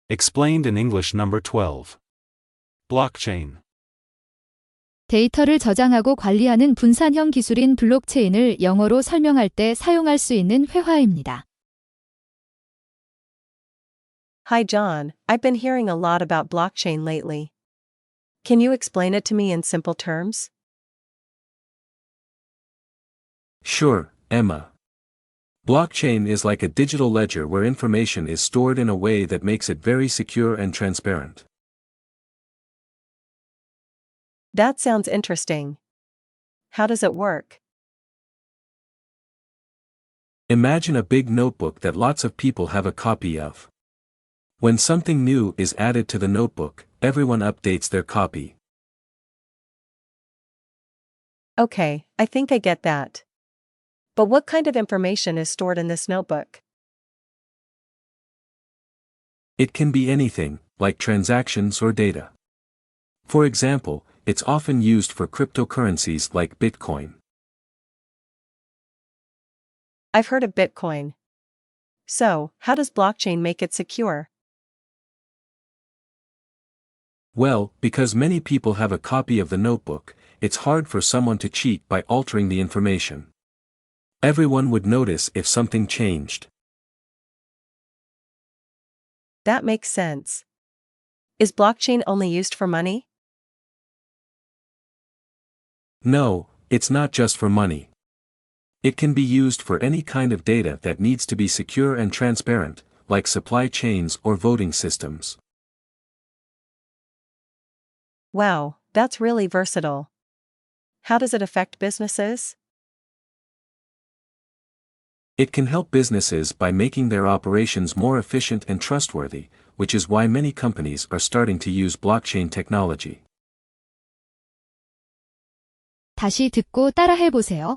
Explained in English number 12. Blockchain. 데이터를 저장하고 관리하는 분산형 기술인 블록체인을 영어로 설명할 때 사용할 수 있는 회화입니다. Hi John, I've been hearing a lot about blockchain lately. Can you explain it to me in simple terms? Sure, Emma. Blockchain is like a digital ledger where information is stored in a way that makes it very secure and transparent. That sounds interesting. How does it work? Imagine a big notebook that lots of people have a copy of. When something new is added to the notebook, everyone updates their copy. Okay, I think I get that. But what kind of information is stored in this notebook? It can be anything, like transactions or data. For example, it's often used for cryptocurrencies like Bitcoin. I've heard of Bitcoin. So, how does blockchain make it secure? Well, because many people have a copy of the notebook, it's hard for someone to cheat by altering the information. Everyone would notice if something changed. That makes sense. Is blockchain only used for money? No, it's not just for money. It can be used for any kind of data that needs to be secure and transparent, like supply chains or voting systems. Wow, that's really versatile. How does it affect businesses? It can help businesses by making their operations more efficient and trustworthy, which is why many companies are starting to use blockchain technology. 다시 듣고 따라해 보세요.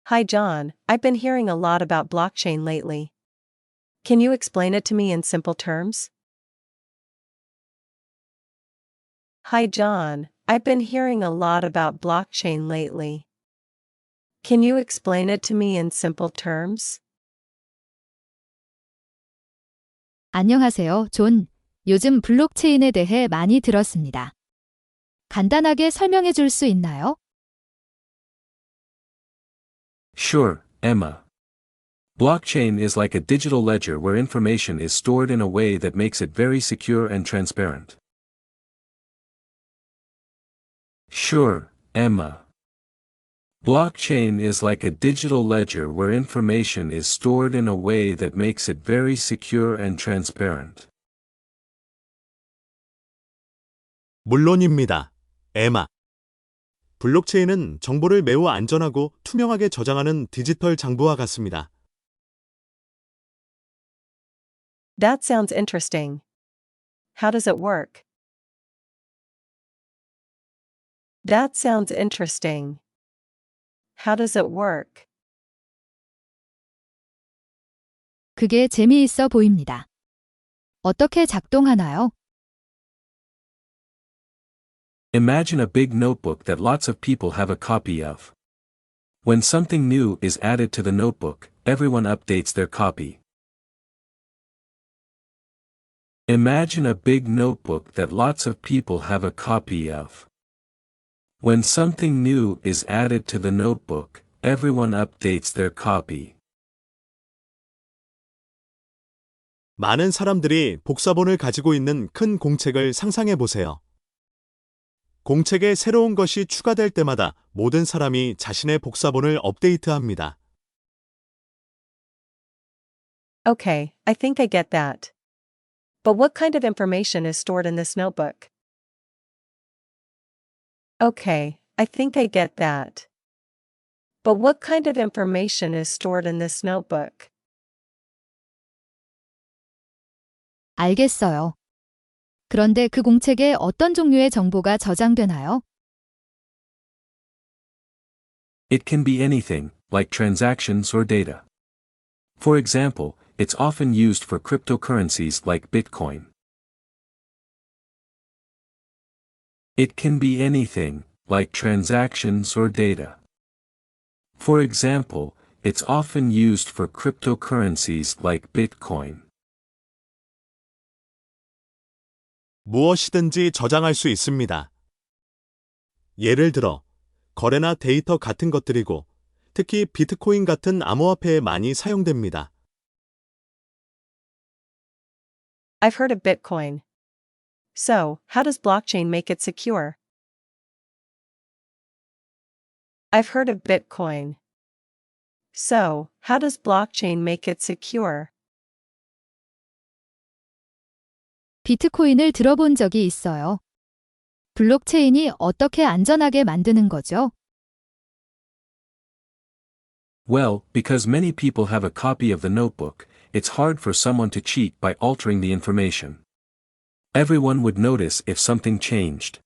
Hi John, I've been hearing a lot about blockchain lately. Can you explain it to me in simple terms? Hi John, I've been hearing a lot about blockchain lately. Can you explain it to me in simple terms? 안녕하세요, 존. 요즘 블록체인에 대해 많이 들었습니다. 간단하게 설명해 줄 수 있나요? Sure, Emma. Blockchain is like a digital ledger where information is stored in a way that makes it very secure and transparent. Sure, Emma. Blockchain is like a digital ledger where information is stored in a way that makes it very secure and transparent. 물론입니다. 에마. 블록체인은 정보를 매우 안전하고 투명하게 저장하는 디지털 장부와 같습니다. That sounds interesting. How does it work? That sounds interesting. How does it work? 그게 재미있어 보입니다. 어떻게 작동하나요? Imagine a big notebook that lots of people have a copy of. When something new is added to the notebook, everyone updates their copy. Imagine a big notebook that lots of people have a copy of. When something new is added to the notebook, everyone updates their copy. 많은 사람들이 복사본을 가지고 있는 큰 공책을 상상해 보세요. 공책에 새로운 것이 추가될 때마다 모든 사람이 자신의 복사본을 업데이트합니다. Okay, I think I get that. But what kind of information is stored in this notebook? Okay, I think I get that. But what kind of information is stored in this notebook? 알겠어요. 그런데 그 공책에 어떤 종류의 정보가 저장되나요? It can be anything, like transactions or data. For example, it's often used for cryptocurrencies like Bitcoin. It can be anything, like transactions or data. For example, it's often used for cryptocurrencies like Bitcoin. 무엇이든지 저장할 수 있습니다. 예를 들어, 거래나 데이터 같은 것들이고, 특히 비트코인 같은 암호화폐에 많이 사용됩니다. I've heard of Bitcoin. So, how does blockchain make it secure? I've heard of Bitcoin. So, how does blockchain make it secure? 비트코인을 들어본 적이 있어요. 블록체인이 어떻게 안전하게 만드는 거죠? Well, because many people have a copy of the notebook, it's hard for someone to cheat by altering the information. Everyone would notice if something changed.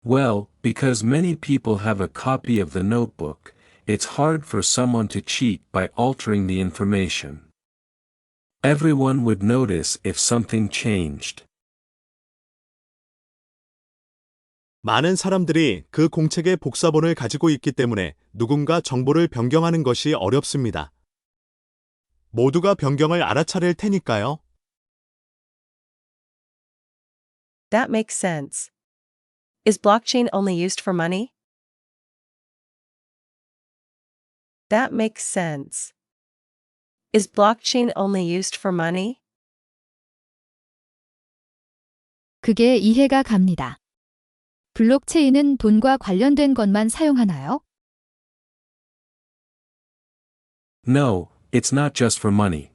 Well, because many people have a copy of the notebook, it's hard for someone to cheat by altering the information. Everyone would notice if something changed. 많은 사람들이 그 공책의 복사본을 가지고 있기 때문에 누군가 정보를 변경하는 것이 어렵습니다. 모두가 변경을 알아차릴 테니까요. That makes sense. Is blockchain only used for money? That makes sense. Is blockchain only used for money? 그게 이해가 갑니다. 블록체인은 돈과 관련된 것만 사용하나요? No, it's not just for money.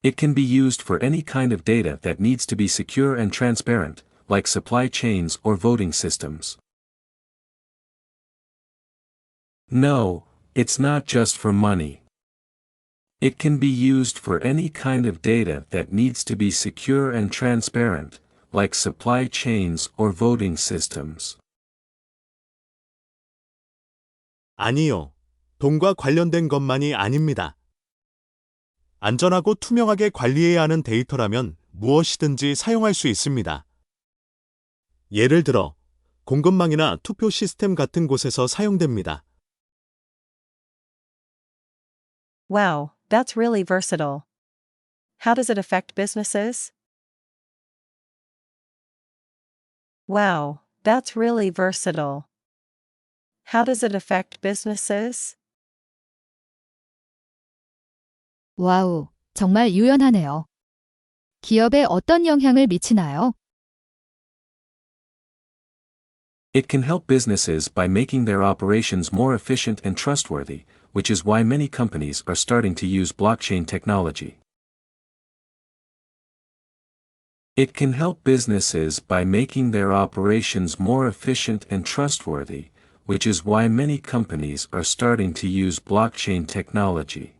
It can be used for any kind of data that needs to be secure and transparent, like supply chains or voting systems. No, it's not just for money. It can be used for any kind of data that needs to be secure and transparent, like supply chains or voting systems. 아니요. 돈과 관련된 것만이 아닙니다. 안전하고 투명하게 관리해야 하는 데이터라면 무엇이든지 사용할 수 있습니다. 예를 들어, 공급망이나 투표 시스템 같은 곳에서 사용됩니다. Wow, that's really versatile. How does it affect businesses? Wow, that's really versatile. How does it affect businesses? 와우, 정말 유연하네요. 기업에 어떤 영향을 미치나요? It can help businesses by making their operations more efficient and trustworthy, which is why many companies are starting to use blockchain technology. It can help businesses by making their operations more efficient and trustworthy, which is why many companies are starting to use blockchain technology.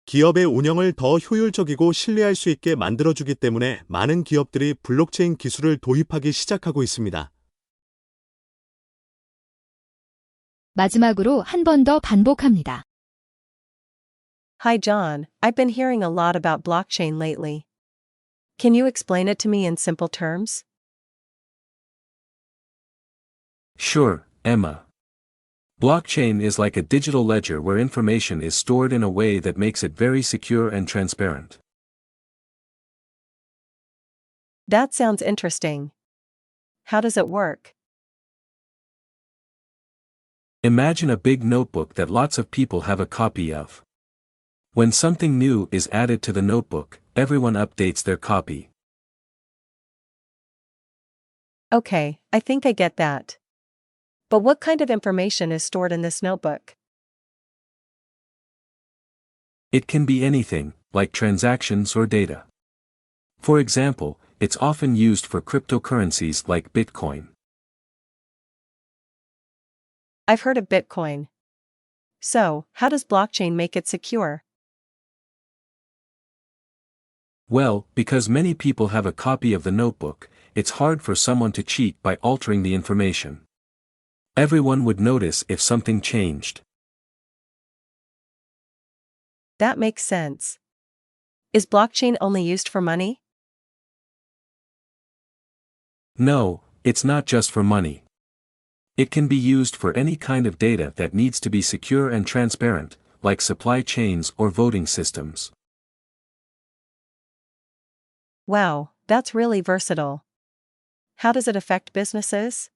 기업의 운영을 더 효율적이고 신뢰할 수 있게 만들어주기 때문에 많은 기업들이 블록체인 기술을 도입하기 시작하고 있습니다. 마지막으로 한 번 더 반복합니다. Hi John, I've been hearing a lot about blockchain lately. Can you explain it to me in simple terms? Sure, Emma. Blockchain is like a digital ledger where information is stored in a way that makes it very secure and transparent. That sounds interesting. How does it work? Imagine a big notebook that lots of people have a copy of. When something new is added to the notebook, everyone updates their copy. Okay, I think I get that. But what kind of information is stored in this notebook? It can be anything, like transactions or data. For example, it's often used for cryptocurrencies like Bitcoin. I've heard of Bitcoin. So, how does blockchain make it secure? Well, because many people have a copy of the notebook, it's hard for someone to cheat by altering the information. Everyone would notice if something changed. That makes sense. Is blockchain only used for money? No, it's not just for money. It can be used for any kind of data that needs to be secure and transparent, like supply chains or voting systems. Wow, that's really versatile. How does it affect businesses?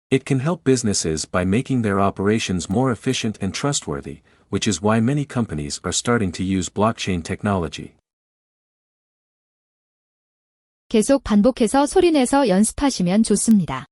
It can help businesses by making their operations more efficient and trustworthy, which is why many companies are starting to use blockchain technology. 계속 반복해서 소리내서 연습하시면 좋습니다.